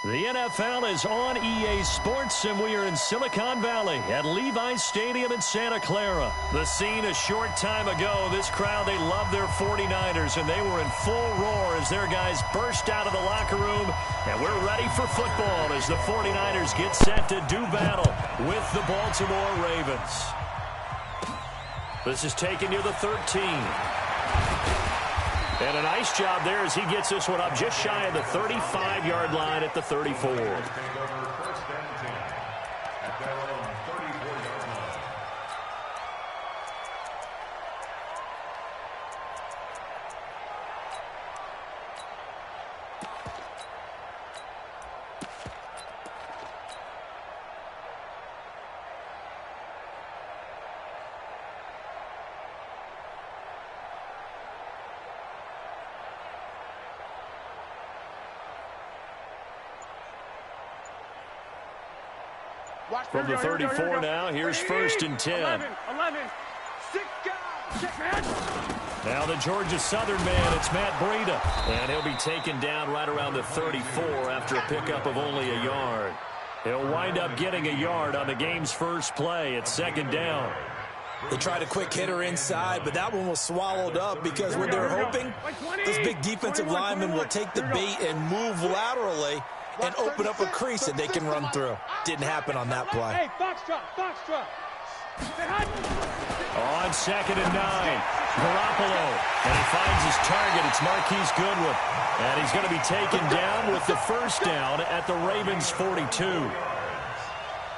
The NFL is on EA Sports, and we are in Silicon Valley at Levi's Stadium in Santa Clara. The scene a short time ago, this crowd, they love their 49ers, and they were in full roar as their guys burst out of the locker room. And we're ready for football as the 49ers get set to do battle with the Baltimore Ravens. This is taken near the 13. And a nice job there as he gets this one up just shy of the 35-yard line at the 34. From the 34 now, here's first and 10. 11, 6 guys. Now the Georgia Southern man, it's Matt Breida. And he'll be taken down right around the 34 after a pickup of only a yard. He'll wind up getting a yard on the game's first play. It's second down. They tried a quick hitter inside, but that one was swallowed up because what they're hoping, this big defensive lineman will take the bait and move laterally and open up a crease that they can run through. Didn't happen on that play. Hey, box truck. On second and 9, Garoppolo. And he finds his target. It's Marquise Goodwin. And he's going to be taken down with the first down at the Ravens' 42.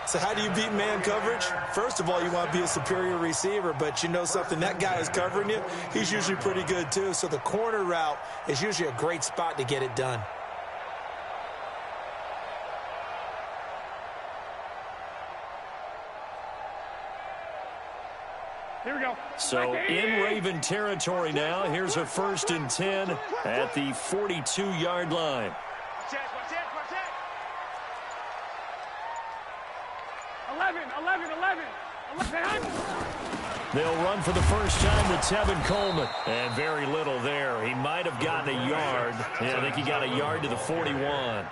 So how do you beat man coverage? First of all, you want to be a superior receiver, but you know something, that guy is covering you. He's usually pretty good too. So the corner route is usually a great spot to get it done. Here we go. So in Raven territory now, here's a first and 10 at the 42-yard line. Watch it. 11. They'll run for the first time with Tevin Coleman. And very little there. He might have gotten a yard. Yeah, I think he got a yard to the 41.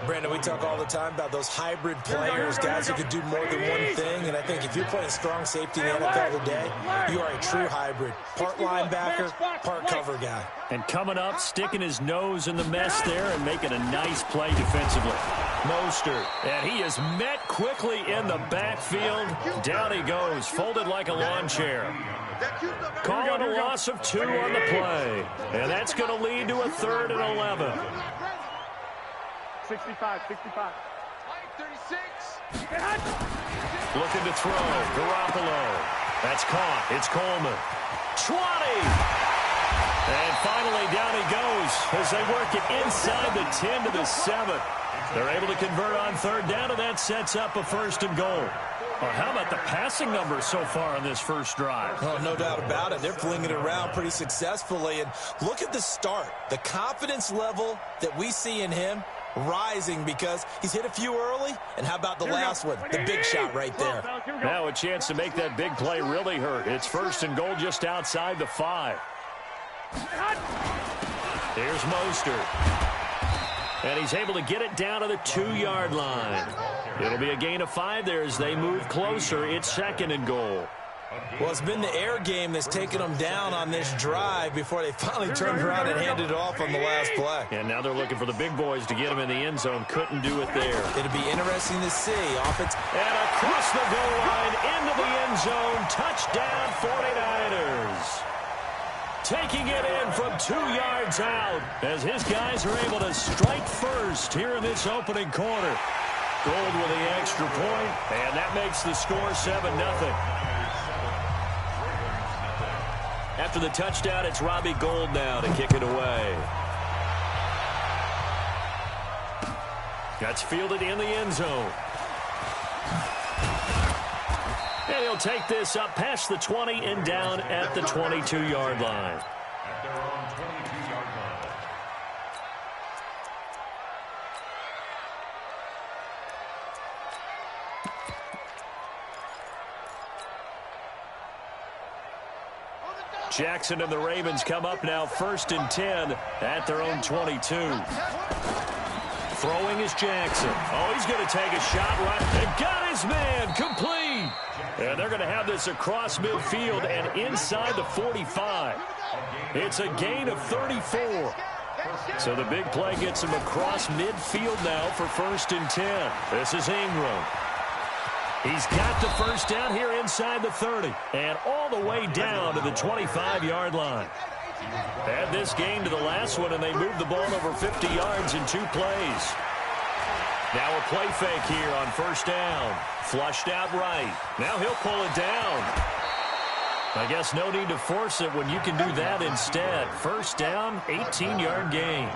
Brandon, we talk all the time about those hybrid players, guys who can do more than one thing, and I think if you're playing strong safety in the NFL today, you are a true hybrid. Part linebacker, part cover guy. And coming up, sticking his nose in the mess there and making a nice play defensively. Mostert, and he is met quickly in the backfield. Down he goes, folded like a lawn chair. Calling a loss of 2 on the play. And that's going to lead to a 3rd and 11. 65. 36. Looking to throw. Garoppolo. That's caught. It's Coleman. 20. And finally down he goes as they work it inside the 10 to the 7. They're able to convert on 3rd down, and that sets up a 1st and goal. Well, how about the passing numbers so far on this first drive? Oh, no doubt about it. They're flinging it around pretty successfully. And look at the start. The confidence level that we see in him rising because he's hit a few early. And how about the last one? The big shot right there. Now a chance to make that big play really hurt. It's 1st and goal just outside the 5. Here's Mostert. And he's able to get it down to the 2-yard line. It'll be a gain of 5 there as they move closer. It's 2nd and goal. Well, it's been the air game that's taken them down on this drive before they finally turned around and handed it off on the last play. And now they're looking for the big boys to get them in the end zone. Couldn't do it there. It'll be interesting to see. And across the goal line into the end zone. Touchdown 49ers. Taking it in from 2 yards out as his guys are able to strike first here in this opening quarter. Gold with the extra point, and that makes the score 7-0. After the touchdown, it's Robbie Gould now to kick it away. That's fielded in the end zone. And he'll take this up past the 20 and down at the 22-yard line. At their own 22-yard line. Jackson and the Ravens come up now 1st and 10 at their own 22. Throwing is Jackson. Oh, he's going to take a shot right. And got his man complete. And they're going to have this across midfield and inside the 45. It's a gain of 34. So the big play gets him across midfield now for 1st and 10. This is Ingram. He's got the first down here inside the 30. And all the way down to the 25-yard line. Add this game to the last one, and they moved the ball over 50 yards in 2 plays. Now a play fake here on 1st down. Flushed out right. Now he'll pull it down. I guess no need to force it when you can do that instead. 1st down, 18-yard gain.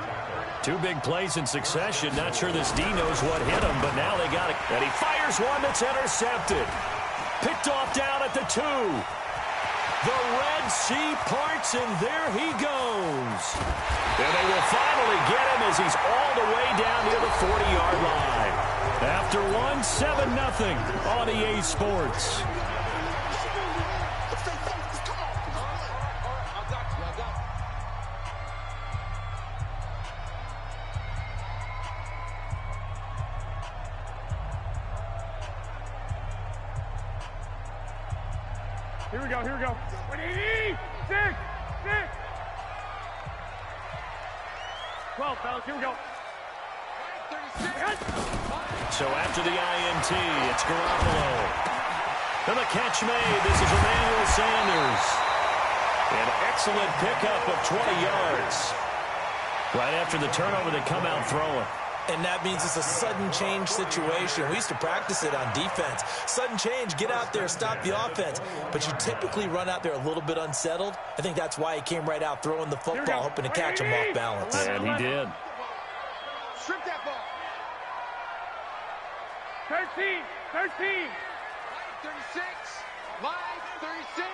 2 big plays in succession. Not sure this D knows what hit him, but now they got it. And he fires one that's intercepted. Picked off down at the 2. The Red Sea parts, and there he goes. And they will finally get him as he's all the way down near the 40-yard line. After one, 7-0 on EA Sports. Here we go, here we go. 180, 6, 12, fellas, here we go. So after the INT, it's Garoppolo. And the catch made. This is Emmanuel Sanders. An excellent pickup of 20 yards. Right after the turnover, they come out throwing. And that means it's a sudden change situation. We used to practice it on defense. Sudden change, get out there, stop the offense. But you typically run out there a little bit unsettled. I think that's why he came right out throwing the football, hoping to catch him off balance. And he did. Strip that ball. 13, 13. 36, line 36.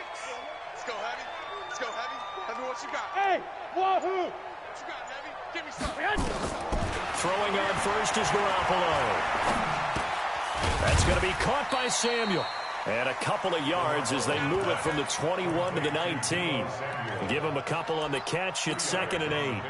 Let's go, Heavy. Let's go, Heavy. Heavy, what you got? Hey, wahoo. What you got, Heavy? Give me something. Throwing on first is Garoppolo. That's going to be caught by Samuel. And a couple of yards as they move it from the 21 to the 19. Give him a couple on the catch. It's 2nd and 8.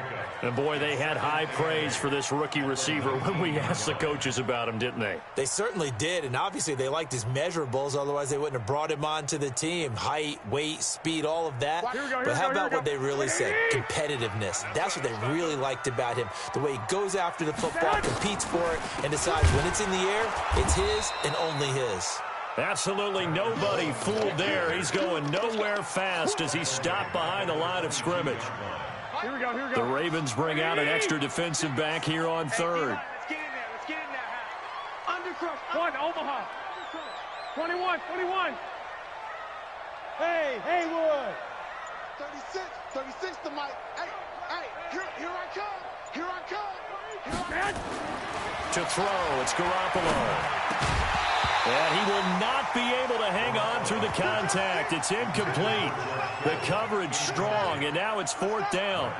And, boy, they had high praise for this rookie receiver when we asked the coaches about him, didn't they? They certainly did, and obviously they liked his measurables. Otherwise, they wouldn't have brought him onto the team. Height, weight, speed, all of that. But how about what they really said? Competitiveness. That's what they really liked about him. The way he goes after the football, competes for it, and decides when it's in the air, it's his and only his. Absolutely nobody fooled there. He's going nowhere fast as he stopped behind the line of scrimmage. Here we go, here we go. The Ravens bring out an extra defensive back here on 3rd. Let's get in there, let's get in there. Undercrush. 1, Omaha. 21, 21. Hey, Haywood. 36 to Mike. Hey, here I come. Here I come. Here I come. To throw, it's Garoppolo. And he will not be able to hang on through the contact. It's incomplete. The coverage strong, and now it's 4th down.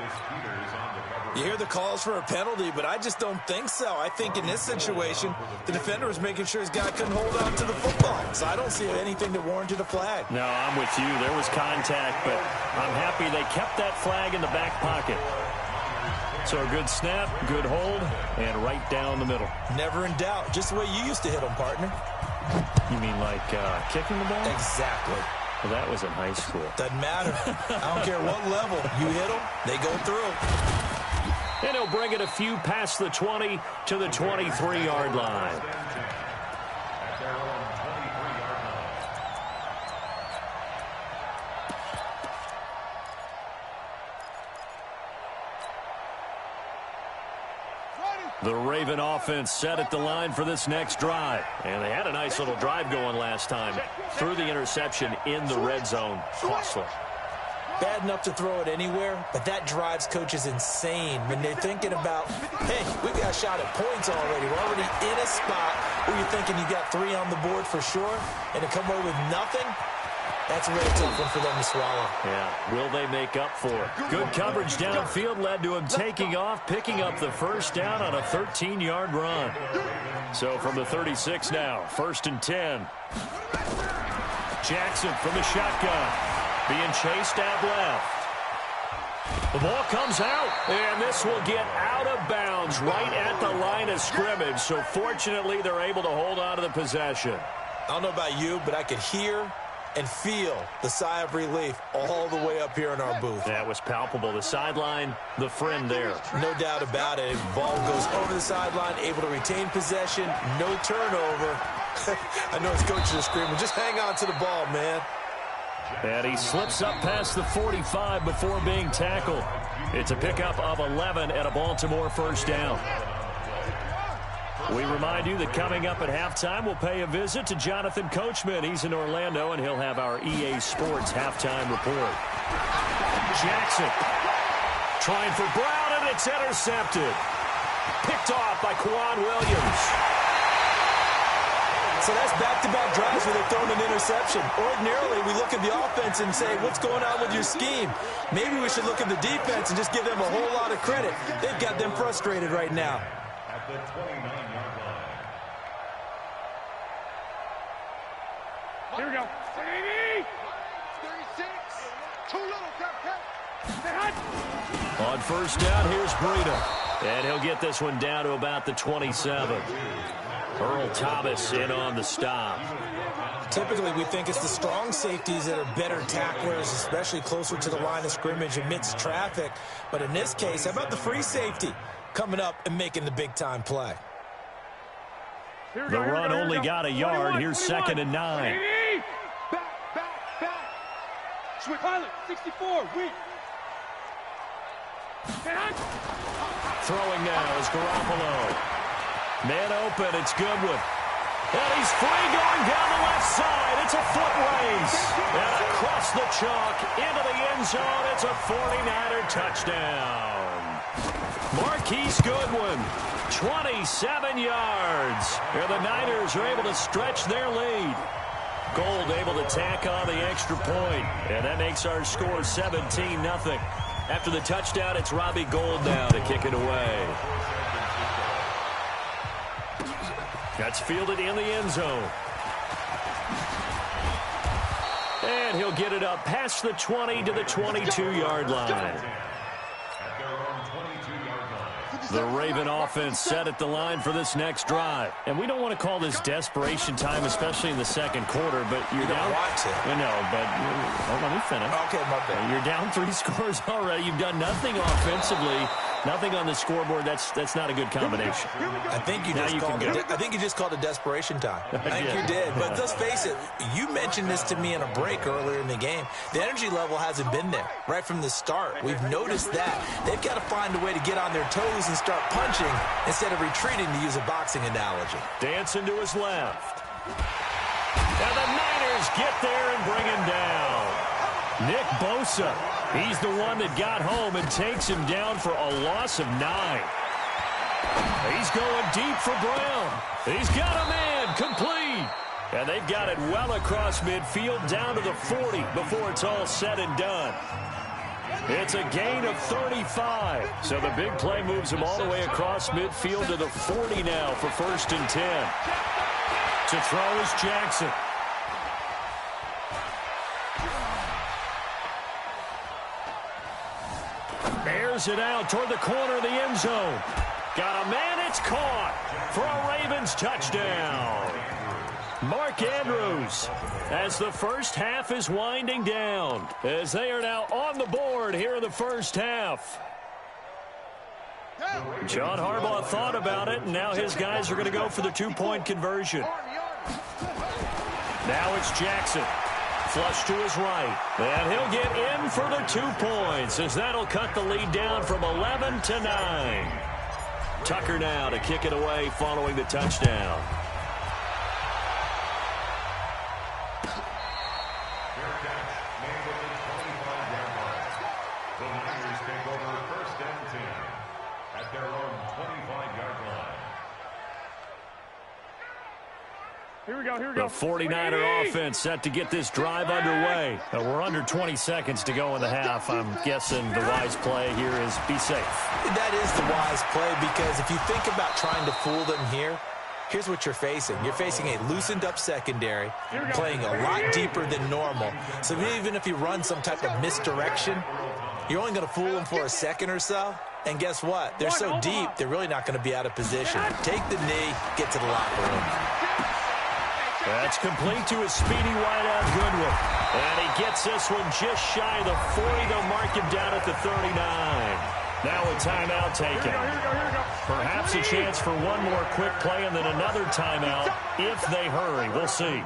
You hear the calls for a penalty, but I just don't think so. I think in this situation, the defender was making sure his guy couldn't hold on to the football. So I don't see anything that warranted a flag. No, I'm with you. There was contact, but I'm happy they kept that flag in the back pocket. So a good snap, good hold, and right down the middle. Never in doubt. Just the way you used to hit them, partner. You mean like kicking the ball? Exactly. Well, that was in high school. Doesn't matter. I don't care what level. You hit them, they go through. And he'll bring it a few past the 20 to the 23-yard line. The Raven offense set at the line for this next drive. And they had a nice little drive going last time. Threw the interception in the red zone. Costly. Bad enough to throw it anywhere, but that drives coaches insane when they're thinking about, hey, we got a shot at points already. We're already in a spot where you're thinking you got 3 on the board for sure, and to come away with nothing, that's a really tough one for them to swallow. Yeah, will they make up for it? Good coverage downfield led to him taking off, picking up the first down on a 13-yard run. So from the 36 now, 1st and 10. Jackson from the shotgun, being chased out left. The ball comes out, and this will get out of bounds right at the line of scrimmage. So fortunately, they're able to hold on to the possession. I don't know about you, but I could hear and feel the sigh of relief all the way up here in our booth. That was palpable. The sideline, the friend there. No doubt about it. Ball goes over the sideline, able to retain possession, no turnover. I know his coaches are screaming, just hang on to the ball, man. And he slips up past the 45 before being tackled. It's a pickup of 11 and a Baltimore first down. We remind you that coming up at halftime, we'll pay a visit to Jonathan Coachman. He's in Orlando, and he'll have our EA Sports halftime report. Jackson trying for Brown, and it's intercepted. Picked off by Quan Williams. So that's back-to-back drives where they're throwing an interception. Ordinarily, we look at the offense and say, what's going on with your scheme? Maybe we should look at the defense and just give them a whole lot of credit. They've got them frustrated right now. At the 29-yard line. Here we go. 36. Too little, Cap. On first down, here's Breida. And he'll get this one down to about the 27. Earl Thomas in on the stop. Typically, we think it's the strong safeties that are better tacklers, especially closer to the line of scrimmage amidst traffic. But in this case, how about the free safety coming up and making the big-time play? The run only got a yard. Here's 2nd and 9. Back. Switch pilot, 64, weak. Throwing now is Garoppolo. Man open, it's Goodwin. And he's free going down the left side. It's a foot race. And across the chalk into the end zone. It's a 49er touchdown. Marquise Goodwin, 27 yards. And the Niners are able to stretch their lead. Gold able to tack on the extra point. And that makes our score 17-0. After the touchdown, it's Robbie Gould now to kick it away. That's fielded in the end zone. And he'll get it up past the 20 to the 22-yard line. The Raven offense set at the line for this next drive. And we don't want to call this desperation time, especially in the second quarter, but you're down. You don't want to. No, but let me finish. Okay, my bad. You're down 3 scores already. You've done nothing offensively. Nothing on the scoreboard. That's not a good combination. I think you just called it desperation time. I think you did. But let's face it, you mentioned this to me in a break earlier in the game. The energy level hasn't been there right from the start. We've noticed that. They've got to find a way to get on their toes and start punching instead of retreating, to use a boxing analogy. Dancing to his left. And the Niners get there and bring him down. Nick Bosa, he's the one that got home and takes him down for a loss of 9. He's going deep for Brown. He's got a man, complete. And they've got it well across midfield down to the 40 before it's all said and done. It's a gain of 35. So the big play moves him all the way across midfield to the 40 now for 1st and 10. To throw is Jackson. Airs it out toward the corner of the end zone. Got a man, it's caught for a Ravens touchdown. Mark Andrews, as the first half is winding down, as they are now on the board here in the first half. John Harbaugh thought about it, and now his guys are going to go for the 2-point conversion. Now it's Jackson. Flush to his right. And he'll get in for the 2 points, as that'll cut the lead down from 11 to 9. Tucker now to kick it away following the touchdown. The Niners take over 1st and 10 at their own 25-yard line. Here we go. The 49er offense set to get this drive underway. We're under 20 seconds to go in the half. I'm guessing the wise play here is be safe. That is the wise play, because if you think about trying to fool them here, here's what you're facing. You're facing a loosened up secondary, playing a lot deeper than normal. So even if you run some type of misdirection, You're only going to fool them for a second or so. And guess what? They're so deep, they're really not going to be out of position. Take the knee, get to the locker room. That's complete to his speedy wideout, Goodwin. And he gets this one just shy of the 40. They'll mark him down at the 39. Now a timeout taken. Perhaps a chance for one more quick play and then another timeout if they hurry. We'll see.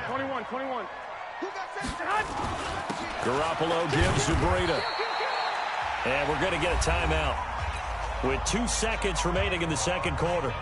21. Garoppolo gives to Breida. And we're going to get a timeout with 2 seconds remaining in the second quarter.